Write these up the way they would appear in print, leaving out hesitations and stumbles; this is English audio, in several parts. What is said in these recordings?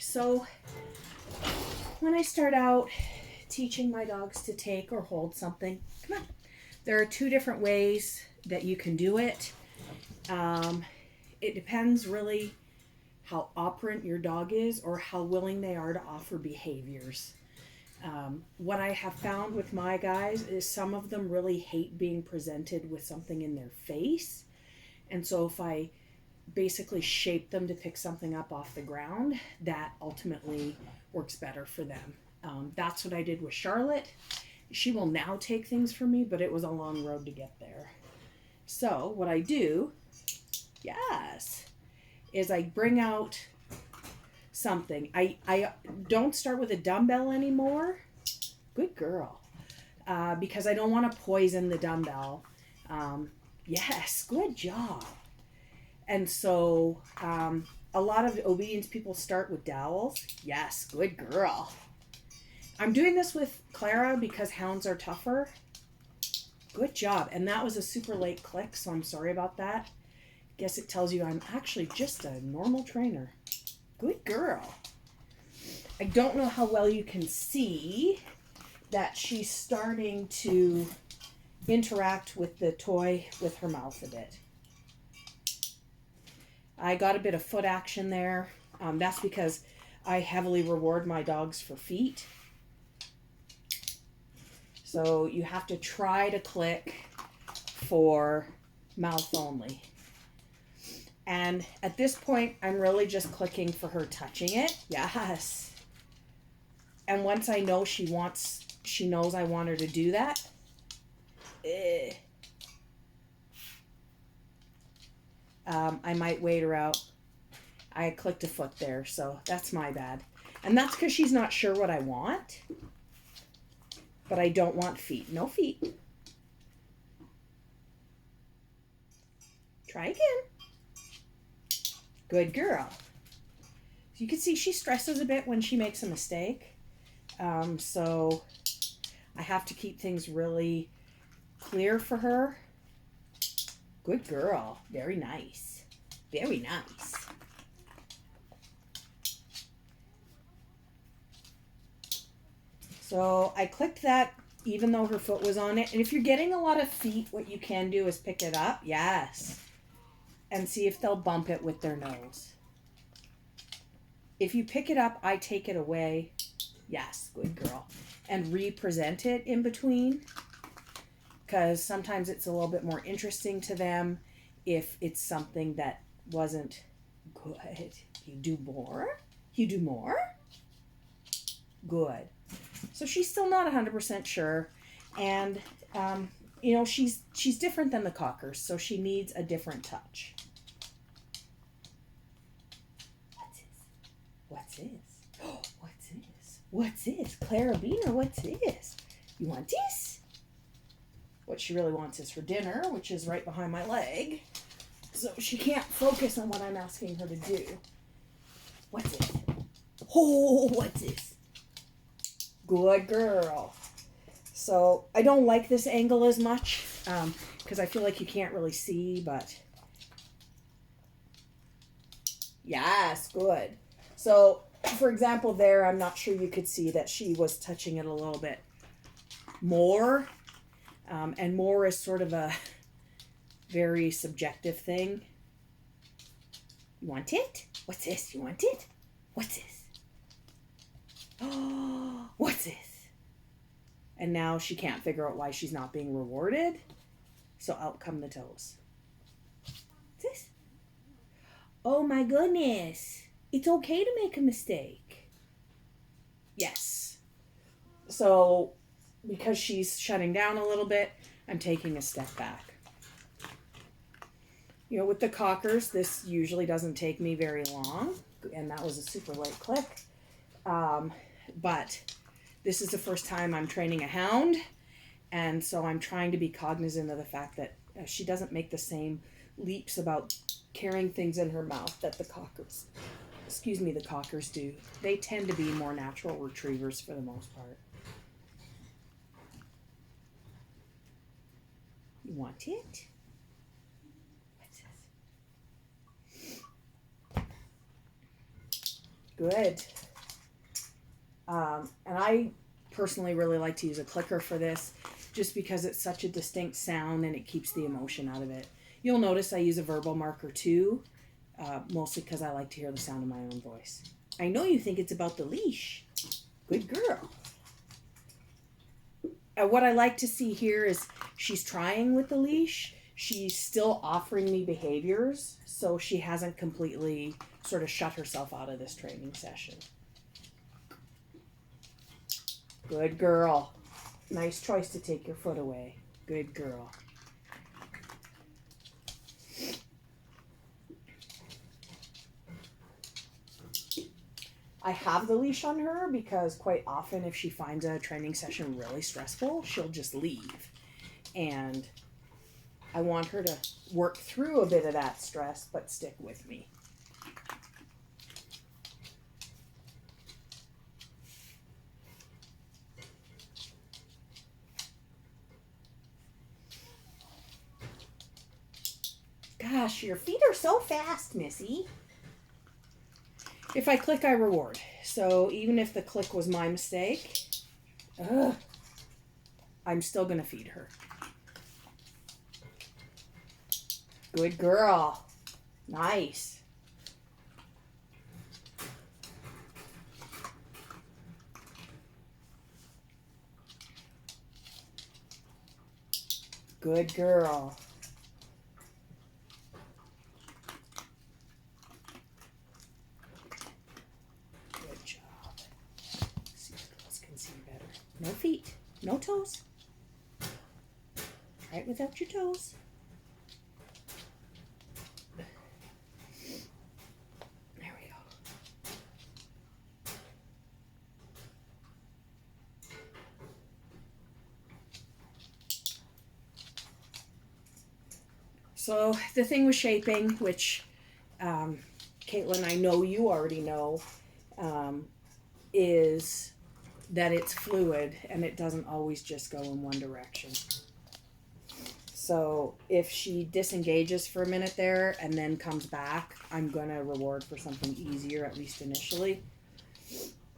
So when I start out teaching my dogs to take or hold something, come on, there are two different ways that you can do it. It depends really how operant your dog is or how willing they are to offer behaviors. What I have found with my guys is some of them really hate being presented with something in their face. And so if I basically shape them to pick something up off the ground, that ultimately works better for them. That's what I did with Charlotte. She will now take things from me, but it was a long road to get there. So what I do, yes, is I bring out something. I don't start with a dumbbell anymore. Good girl. Because I don't want to poison the dumbbell. Yes, good job. And so a lot of obedience people start with dowels. Yes, good girl. I'm doing this with Clara because hounds are tougher. Good job. And that was a super late click, so I'm sorry about that. Guess it tells you I'm actually just a normal trainer. Good girl. I don't know how well you can see that she's starting to interact with the toy with her mouth a bit. I got a bit of foot action there. That's because I heavily reward my dogs for feet. So you have to try to click for mouth only. And at this point, I'm really just clicking for her touching it. Yes. And once I know she knows I want her to do that. I might wait her out. I clicked a foot there, so that's my bad. And that's because she's not sure what I want. But I don't want feet. No feet. Try again. Good girl. So you can see she stresses a bit when she makes a mistake. So I have to keep things really clear for her. Good girl. Very nice. Very nice. So I clicked that even though her foot was on it. And if you're getting a lot of feet, what you can do is pick it up. Yes. And see if they'll bump it with their nose. If you pick it up, I take it away. Yes, good girl. And re-present it in between. Because sometimes it's a little bit more interesting to them if it's something that wasn't good. You do more? You do more? Good. So she's still not 100% sure. And, she's different than the cockers, so she needs a different touch. What's this? What's this? What's this? Carabiner, what's this? You want this? What she really wants is for dinner, which is right behind my leg. So she can't focus on what I'm asking her to do. What's this? Oh, what's this? Good girl. So I don't like this angle as much because I feel like you can't really see, but yes, good. So for example there, I'm not sure you could see that she was touching it a little bit more. And more is sort of a very subjective thing. You want it? What's this? You want it? What's this? Oh, what's this? And now she can't figure out why she's not being rewarded. So out come the toes. What's this? Oh my goodness. It's okay to make a mistake. Yes. So because she's shutting down a little bit, I'm taking a step back. With the cockers, this usually doesn't take me very long. And that was a super light click. But this is the first time I'm training a hound. And so I'm trying to be cognizant of the fact that she doesn't make the same leaps about carrying things in her mouth that the cockers do. They tend to be more natural retrievers for the most part. You want it? What's this? Good. And I personally really like to use a clicker for this just because it's such a distinct sound and it keeps the emotion out of it. You'll notice I use a verbal marker too, mostly because I like to hear the sound of my own voice. I know you think it's about the leash. Good girl. What I like to see here is she's trying with the leash. She's still offering me behaviors, so she hasn't completely sort of shut herself out of this training session. Good girl. Nice choice to take your foot away. Good girl. I have the leash on her because quite often if she finds a training session really stressful, she'll just leave. And I want her to work through a bit of that stress, but stick with me. Gosh, your feet are so fast, Missy. If I click, I reward. So even if the click was my mistake, I'm still going to feed her. Good girl. Nice. Good girl. Good job. See if girls can see better. No feet. No toes. Try it without your toes. There we go. So the thing with shaping, which Caitlin, I know you already know, is that it's fluid and it doesn't always just go in one direction. So if she disengages for a minute there and then comes back, I'm going to reward for something easier, at least initially.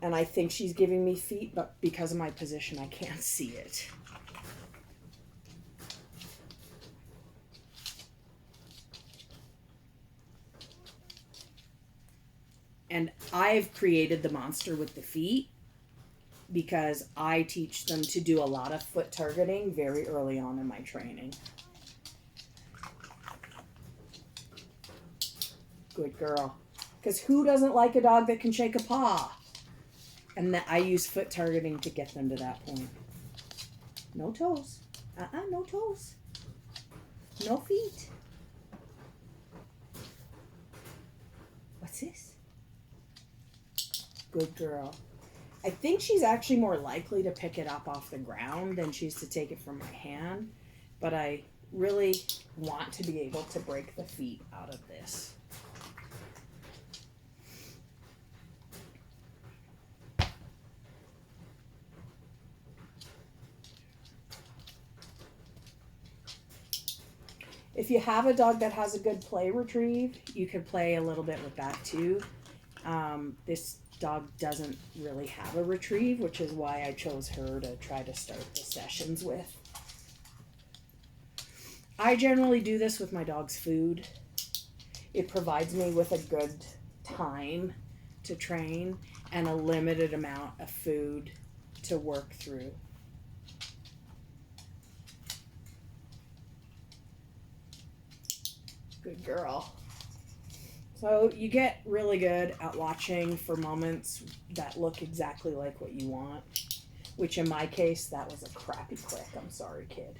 And I think she's giving me feet, but because of my position, I can't see it. And I've created the monster with the feet because I teach them to do a lot of foot targeting very early on in my training. Good girl. Because who doesn't like a dog that can shake a paw? And that I use foot targeting to get them to that point. No toes. No toes. No feet. What's this? Good girl. I think she's actually more likely to pick it up off the ground than she is to take it from my hand. But I really want to be able to break the feet out of this. If you have a dog that has a good play retrieve, you could play a little bit with that too. This dog doesn't really have a retrieve, which is why I chose her to try to start the sessions with. I generally do this with my dog's food. It provides me with a good time to train and a limited amount of food to work through. Good girl. So you get really good at watching for moments that look exactly like what you want, which in my case, that was a crappy click. I'm sorry, kid.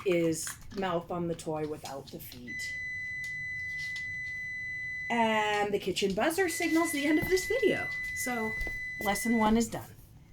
Is mouth on the toy without the feet. And the kitchen buzzer signals the end of this video. So lesson 1 is done.